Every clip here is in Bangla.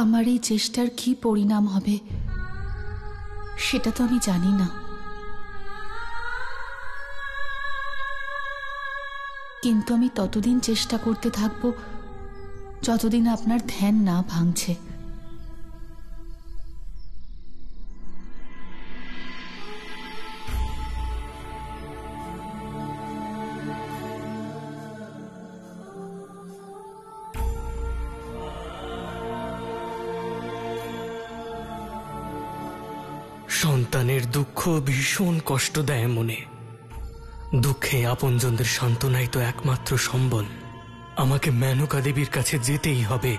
আমার এই চেষ্টার কি পরিণাম হবে সেটা তো আমি জানি না, কিন্তু আমি ততদিন চেষ্টা করতে থাকব যতদিন আপনার ধ্যান না ভাঙছে। সন্তানের দুঃখ ভীষণ কষ্ট দেয় মনে। দুঃখে আপনজনদের সান্ত্বনাই তো একমাত্র সম্বল। আমাকে মেনকা দেবীর কাছে যেতেই হবে।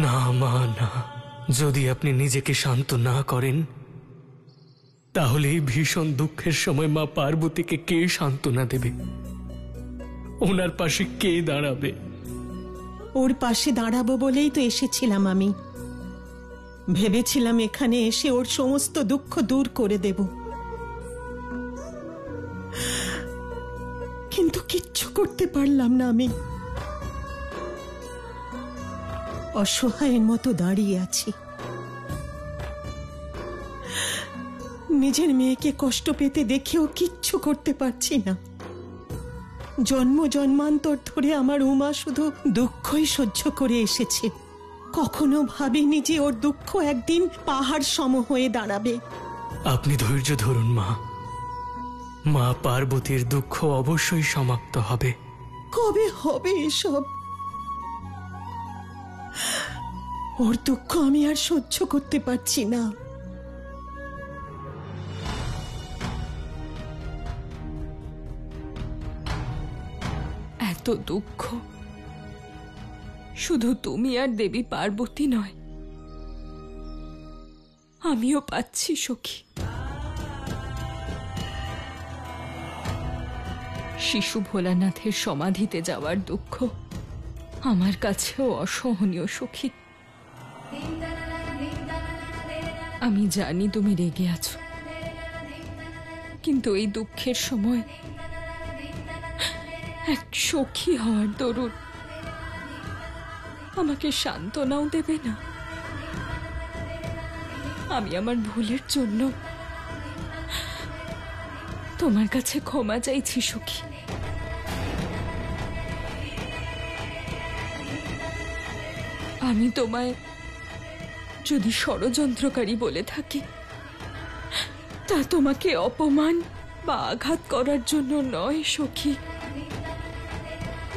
না মা, না, যদি আপনি নিজেকে শান্ত না করেন তাহলে এই ভীষণ দুঃখের সময় মা পার্বতীকে কে সান্ত্বনা দেবে? ওনার পাশে কে দাঁড়াবে? ওর পাশে দাঁড়াবো বলেই তো এসেছিলাম আমি। ভেবেছিলাম এখানে এসে ওর সমস্ত দুঃখ দূর করে দেব, কিন্তু কিচ্ছু করতে পারলাম না। আমি অসহায়ের মতো দাঁড়িয়ে আছি। নিজের মেয়েকে কষ্ট পেতে দেখেও কিচ্ছু করতে পারছি না। জন্ম জন্মান্তর ধরে আমার উমা শুধু দুঃখই সহ্য করে এসেছে। কখনো ভাবিনি যে ওর দুঃখ একদিন পাহাড় সম হয়ে দাঁড়াবে। আপনি ধৈর্য ধরুন মা, মা পার্বতীর দুঃখ অবশ্যই সমাপ্ত হবে। কবে হবে এসব? ওর দুঃখ আমি আর সহ্য করতে পারছি না। এত দুঃখ শুধু তুমি আর দেবী পার্বতী নয়, আমিও পাচ্ছি সখী। শিশু ভোলানাথের সমাধিতে যাওয়ার দুঃখ আমার কাছেও অসহনীয় সখী। আমি জানি তুমি রেগে আছো, কিন্তু এই দুঃখের সময় এক সখী হওয়ার দরুন আমাকে সান্ত্বনাও দেবে না? আমি আমার ভুলের জন্য তোমার কাছে ক্ষমা চাইছি সখী। আমি তোমায় যদি ষড়যন্ত্রকারী বলে থাকি তা তোমাকে অপমান বা আঘাত করার জন্য নয় সখী।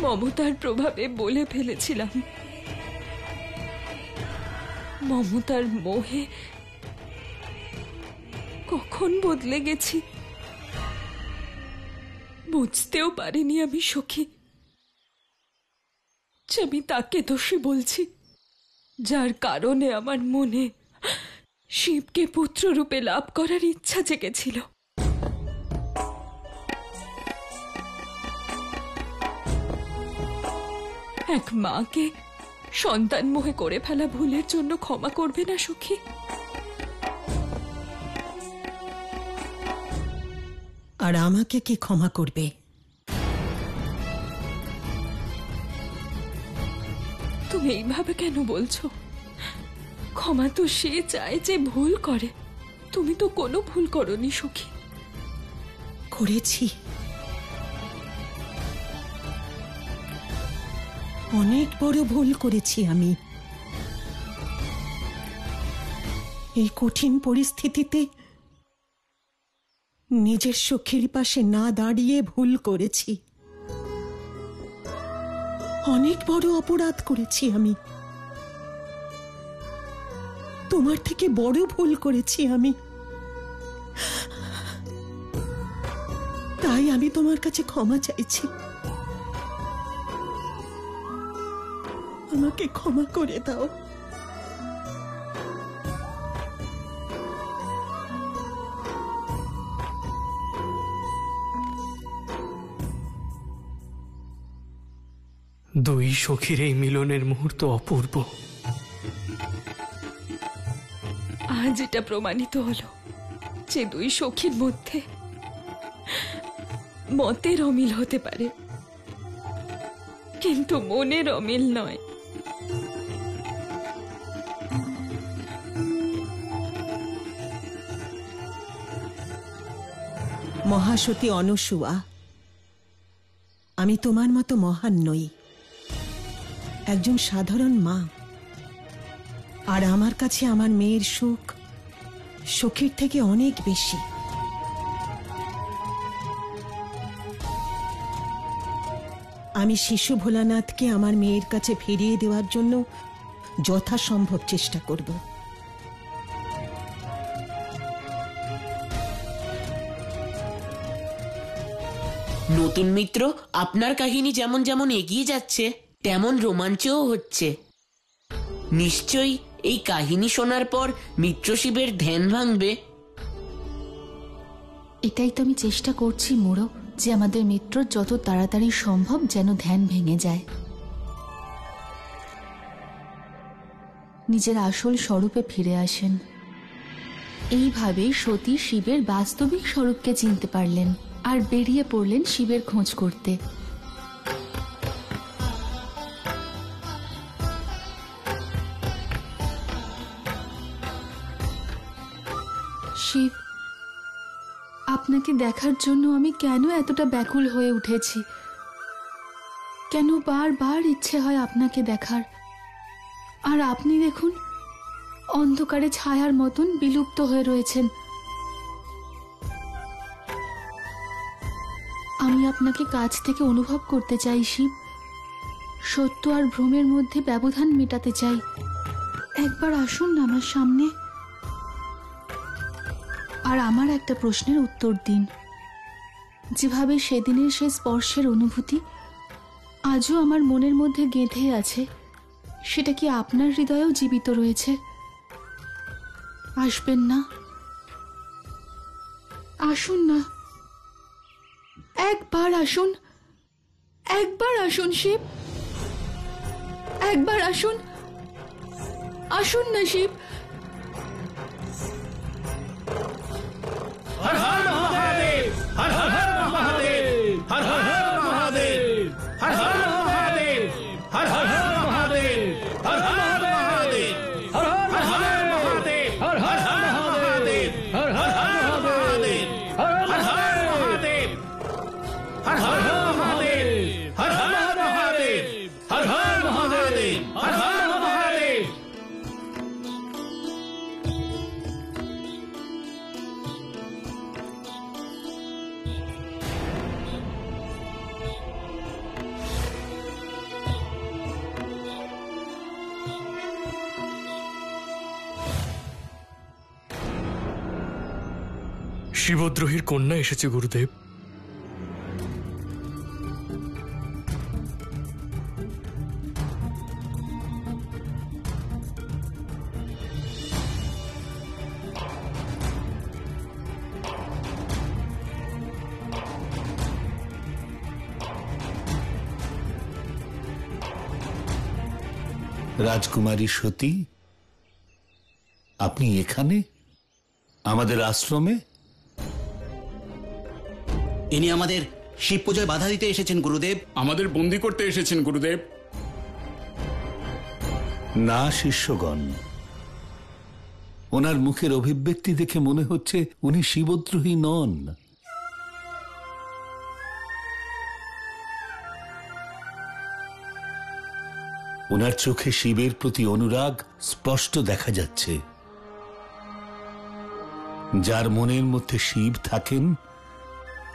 মমতার প্রভাবে বলে ফেলেছিলাম। মমতার মোহে কখন বদলে গেছি বুঝতেও পারিনি আমি সখী, যে আমি তাকে দোষী বলছি যার কারণে আমার মনে শিবকে পুত্ররূপে লাভ করার ইচ্ছা জেগেছিল। এক মাকে সন্তান মোহে করে ফেলা ভুলের জন্য ক্ষমা করবে না সখী? আর আমাকে কি ক্ষমা করবে? তুমি এইভাবে কেন বলছো? ক্ষমা তো সে চায় যে ভুল করে। তুমি তো কোনো ভুল করনি সখী। করেছি, অনেক বড় ভুল করেছি আমি। এই কঠিন পরিস্থিতিতে নিজের সখীর পাশে না দাঁড়িয়ে ভুল করেছি। অনেক বড় অপরাধ করেছি আমি। তোমার থেকে বড় ভুল করেছি আমি। তাই আমি তোমার কাছে ক্ষমা চাইছি। আমাকে ক্ষমা করে দাও। দুই সখীর এই মিলনের মুহূর্ত অপূর্ব। আজ এটা প্রমাণিত হলো যে দুই সখীর মধ্যে মতের অমিল হতে পারে, কিন্তু মনের অমিল নয়। মহাসতী অনসূয়া, আমি তোমার মতো মহান নই, একজন সাধারণ মা। আর আমার কাছে আমার মেয়ের সুখ সখীর থেকে অনেক বেশি। আমি শিশু ভোলানাথকে আমার মেয়ের কাছে ফিরিয়ে দেওয়ার জন্য যথাসম্ভব চেষ্টা করব। নতুন মিত্র, আপনার কাহিনী যেমন যেমন এগিয়ে যাচ্ছে তেমন রোমাঞ্চও হচ্ছে। নিশ্চয়ই এই কাহিনী শোনার পর মিত্রশিবের ধ্যান ভাঙবে। এটাই তো আমি চেষ্টা করছি মোড়ো, যে আমাদের মিত্র যত তাড়াতাড়ি সম্ভব যেন ধ্যান ভেঙে যায়, নিজের আসল স্বরূপে ফিরে আসেন। এইভাবে সতী শিবের বাস্তবিক স্বরূপকে চিনতে পারলেন আর বেরিয়ে পড়লেন শিবের খোঁজ করতে। শিব, আপনাকে দেখার জন্য আমি কেন এতটা ব্যাকুল হয়ে উঠেছি, কেন বারবার ইচ্ছে হয় আপনাকে দেখার, আর আপনি দেখুন অন্ধকারে ছায়ার মতন বিলুপ্ত হয়ে রয়েছেন। আমি আপনাকে কাছ থেকে অনুভব করতে চাই শিব, সত্য আর ভ্রমের মধ্যে ব্যবধান মেটাতে চাই। একবার আসুন না আমার সামনে, আর আমার একটা প্রশ্নের উত্তর দিন। যেভাবে সেদিনের সেই স্পর্শের অনুভূতি আজও আমার মনের মধ্যে গেঁথে আছে, সেটা কি আপনার হৃদয়েও জীবিত রয়েছে? আসবেন না? আসুন না, একবার আসুন, একবার আসুন শিব, একবার আসুন, আসুন না শিব। হর হর মহাদেব, হর হর মহাদেব, হর হর মহাদেব, হর হর মহাদেব, হর হর মহাদেব, হর হর মহাদেব, হর হর মহাদেব, হর হর মহাদেব, হর হর মহাদেব, হর হর মহাদেব, হর হর মহাদেব, হর হর মহাদেব, হর হর মহাদেব, হর হর মহাদেব। শিবদ্রোহীর কন্যা এসেছে গুরুদেব। রাজকুমারী সতী, আপনি এখানে আমাদের আশ্রমে? ইনি আমাদের শিব পূজায় বাধা দিতে এসেছেন গুরুদেব। আমাদের বন্দী করতে এসেছেন গুরুদেব। না শিষ্যগণ, ওনার মুখের অভিব্যক্তি দেখে মনে হচ্ছে উনি শিবদ্রোহী নন। ওনার চোখে শিবের প্রতি অনুরাগ স্পষ্ট দেখা যাচ্ছে। যার মনের মধ্যে শিব থাকেন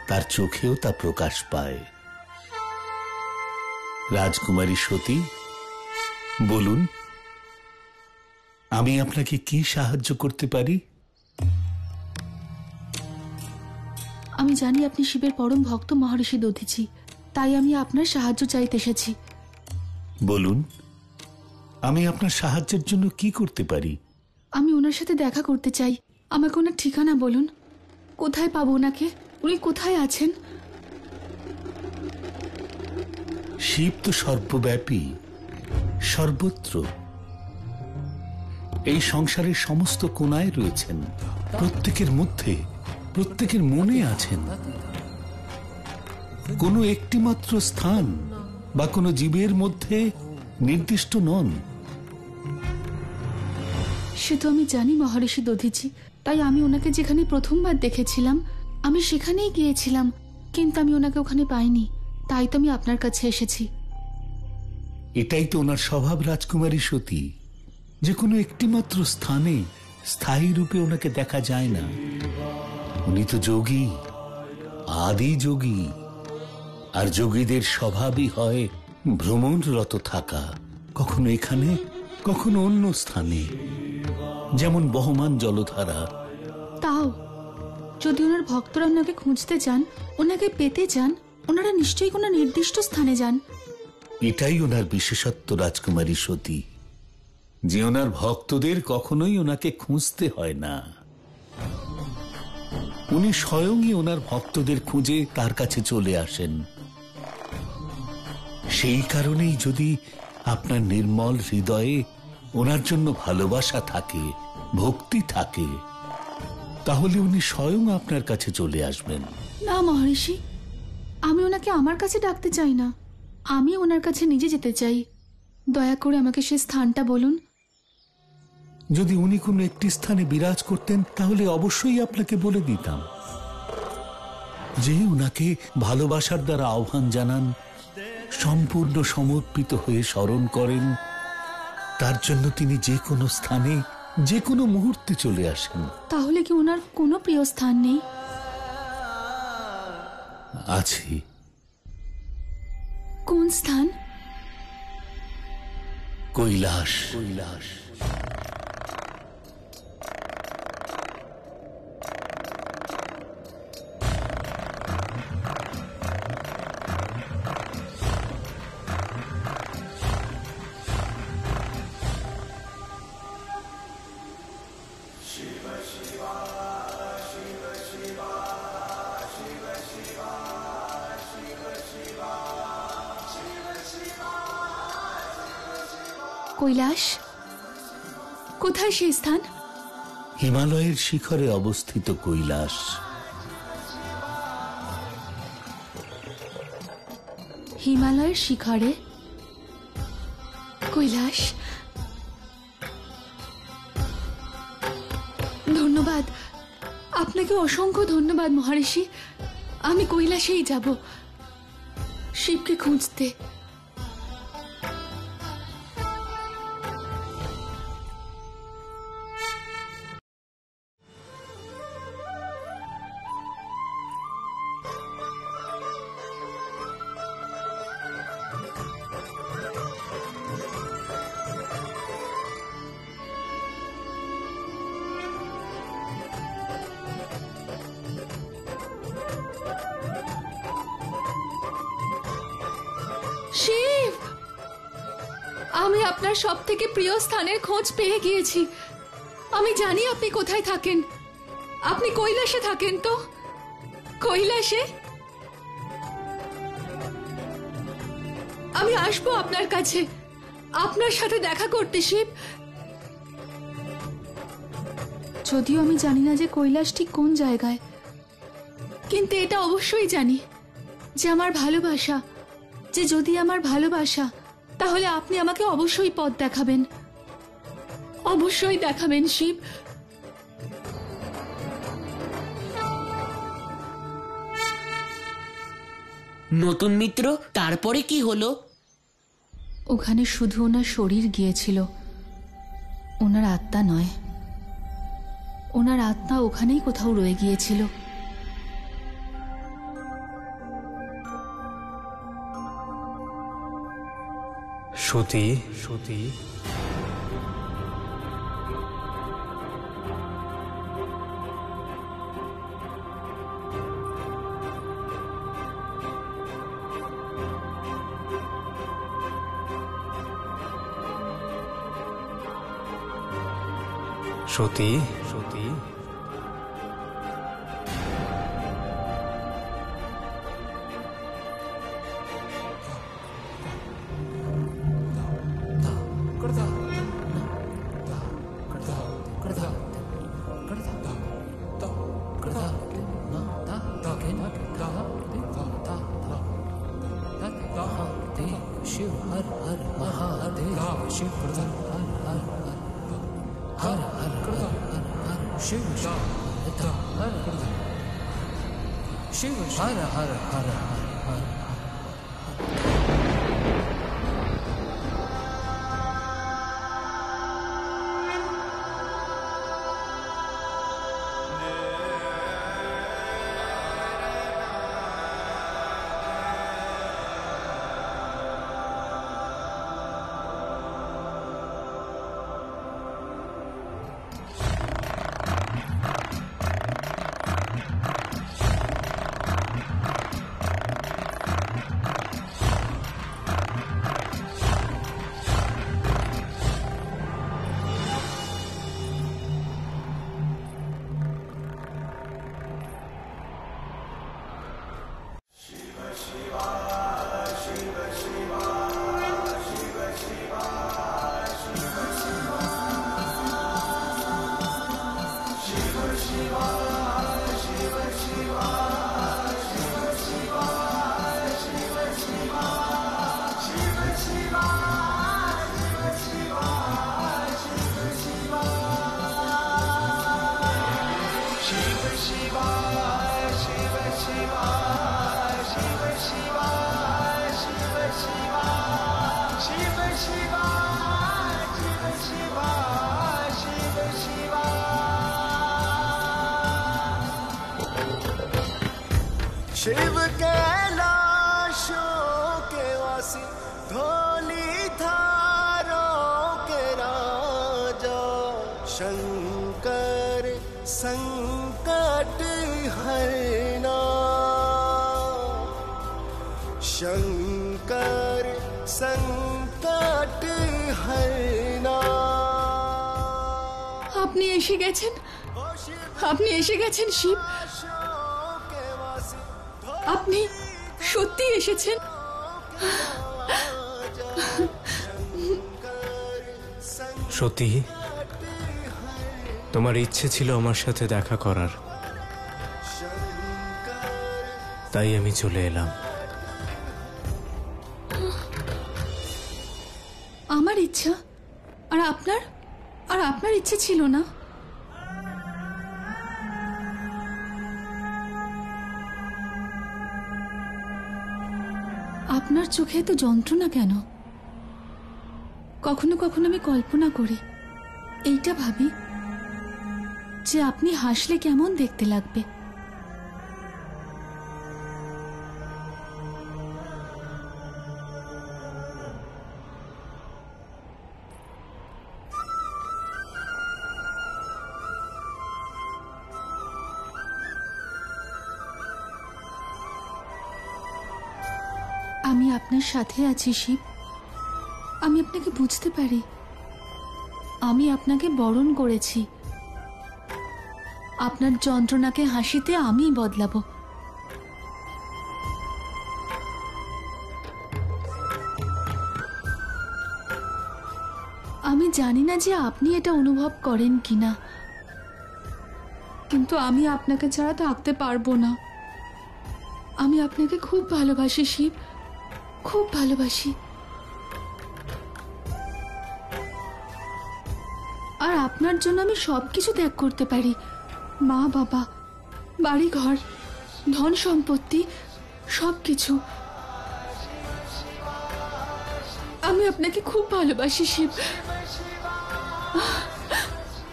তার চোখেও তা প্রকাশ পায়। রাজকুমারী সতী, বলুন, আমি আপনাকে কি সাহায্য করতে পারি? আমি জানি আপনি শিবের পরম ভক্ত মহর্ষি দধিচি, তাই আমি আপনার সাহায্য চাইতে এসেছি। বলুন, আমি আপনার সাহায্যের জন্য কি করতে পারি? আমি ওনার সাথে দেখা করতে চাই। আমাকে ওনার ঠিকানা বলুন, কোথায় পাবো ওনাকে, উনি কোথায় আছেন? শিব তো সর্বব্যাপী, সর্বত্র। এই সংসারের সমস্ত কোণায় রয়েছেন, প্রত্যেকের মধ্যে, প্রত্যেকের মনে আছেন। কোনো একটিমাত্র স্থান বা কোনো জীবের মধ্যে নির্দিষ্ট নন। সে তো আমি জানি মহর্ষি দধিচি, তাই আমি ওনাকে যেখানে প্রথমবার দেখেছিলাম আমি সেখানেই গিয়েছিলাম, কিন্তু আমি ওনাকে ওখানে পাইনি, তাই তো আমি আপনার কাছে এসেছি। এটাই তো ওনার স্বভাব রাজকুমারী সতী, যে কোনো একটিমাত্র স্থানে স্থায়ী রূপে ওনাকে দেখা যায় না। উনি তো যোগী, আদি যোগী, আর যোগীদের স্বভাবই হয় ভ্রমণরত থাকা, কখনো এখানে কখনো অন্য স্থানে, যেমন বহমান জলধারা। তাও যদি ওনার ভক্তরা ওনাকে খুঁজতে যান, ওনাকে পেতে যান, ওনারা নিশ্চয়ই কোনো নির্দিষ্ট স্থানে যান। এটাই ওনার বিশেষত্ব রাজকুমারী সতী, যে ওনার ভক্তদের কখনোই ওনাকে খুঁজতে হয় না। উনি স্বয়ংই ওনার ভক্তদের খুঁজে তার কাছে চলে আসেন। সেই কারণেই যদি আপনার নির্মল হৃদয়ে ওনার জন্য ভালোবাসা থাকে, ভক্তি থাকে, তাহলে উনি স্বয়ং আপনার কাছে চলে আসবেন। না মহর্ষি, আমি ওনাকে আমার কাছে ডাকতে চাই না, আমি ওনার কাছে নিজে যেতে চাই। দয়া করে আমাকে সে স্থানটা বলুন। যদি উনি কোনো একটি স্থানে বিরাজ করতেন তাহলে অবশ্যই আপনাকে বলে দিতাম। যে উনাকে ভালোবাসার দ্বারা আহ্বান জানান, সম্পূর্ণ সমর্পিত হয়ে স্মরণ করেন, তার জন্য তিনি যে কোনো স্থানে যে কোনো মুহূর্তে চলে আসেন। তাহলে কি ওনার কোনো প্রিয় স্থান নেই? আছে। কোন স্থান? কৈলাস। কৈলাস কোথায় সেই স্থান? হিমালয়ের শিখরে অবস্থিত কৈলাস। হিমালয়ের শিখরে কৈলাস? ধন্যবাদ, আপনাকে অসংখ্য ধন্যবাদ মহর্ষি। আমি কৈলাসেই যাব, শিবকে খুঁজতে। শিব, আমি আপনার সব থেকে প্রিয় স্থানের খোঁজ পেয়ে গিয়েছি। আমি জানি আপনি কোথায় থাকেন। আপনি কৈলাসে থাকেন তো? কৈলাসে? আমি আসবো আপনার কাছে, আপনার সাথে দেখা করতে শিব। যদিও আমি জানি না যে কৈলাস ঠিক কোন জায়গায়, কিন্তু এটা অবশ্যই জানি যে আমার ভালোবাসা, যে যদি আমার ভালোবাসা, তাহলে আপনি আমাকে অবশ্যই পথ দেখাবেন, অবশ্যই দেখাবেন শিব। নতুন মিত্র, তারপরে কি হলো? ওখানে শুধু ওনার শরীর গিয়েছিল, ওনার আত্মা নয়। ওনার আত্মা ওখানেই কোথাও রয়ে গিয়েছিল। সতী, সতী, शिव कैलाशों के वासी धोली धारों के राजा शंकर संकट हरना शंकर संकट हरना। আপনি এসে গেছেন, আপনি এসে গেছেন শিব, আপনি সত্যি এসেছেন। সত্যি তোমার ইচ্ছে ছিল আমার সাথে দেখা করার, তাই আমি চলে এলাম। আমার ইচ্ছা আর আপনার ইচ্ছে ছিল না? আপনার চোখে তো যন্ত্রণা কেন? কখনো কখনো আমি কল্পনা করি, এইটা ভাবি যে আপনি হাসলে কেমন দেখতে লাগবে। আমি আপনার সাথে আছি শিব, আমি আপনাকে বুঝতে পারি, আমি আপনাকে বরণ করেছি। আপনার যন্ত্রণাকে হাসিতে আমি বদলাবো। আমি জানি না যে আপনি এটা অনুভব করেন কিনা, কিন্তু আমি আপনাকে ছাড়া থাকতে পারবো না। আমি আপনাকে খুব ভালোবাসি শিব, খুব ভালোবাসি। আর আপনার জন্য আমি সবকিছু ত্যাগ করতে পারি, মা বাবা, বাড়ি ঘর, ধন সম্পত্তি, সবকিছু। আমি আপনাকে খুব ভালোবাসি শিব,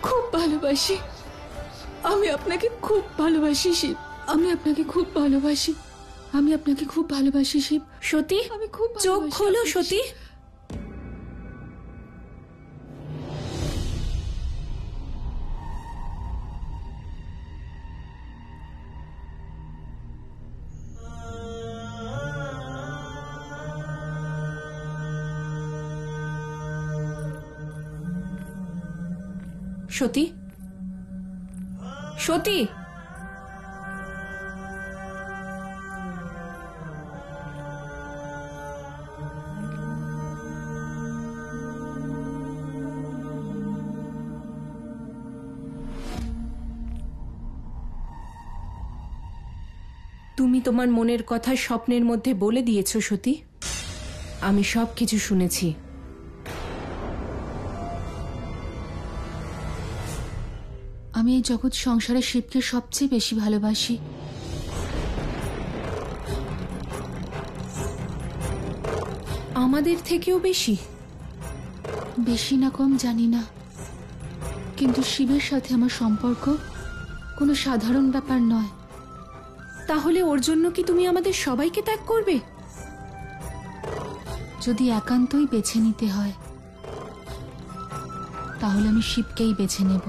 খুব ভালোবাসি। আমি আপনাকে খুব ভালোবাসি শিব, আমি আপনাকে খুব ভালোবাসি, আমি আপনাকে খুব ভালোবাসি শিব। সতী, আমি খুব চোখ খোলো সতী। সতী, সতী, তুমি তোমার মনের কথা স্বপ্নের মধ্যে বলে দিয়েছো সতী। আমি সব কিছু শুনেছি। আমি এই জগৎ সংসারে শিবকে সবচেয়ে বেশি ভালোবাসি। আমাদের থেকেও বেশি? বেশি না কম জানি না, কিন্তু শিবের সাথে আমার সম্পর্ক কোনো সাধারণ ব্যাপার নয়। তাহলে ওর জন্য কি তুমি আমাদের সবাইকে ত্যাগ করবে? যদি একান্তই বেছে নিতে হয় তাহলে আমি শিবকেই বেছে নেব।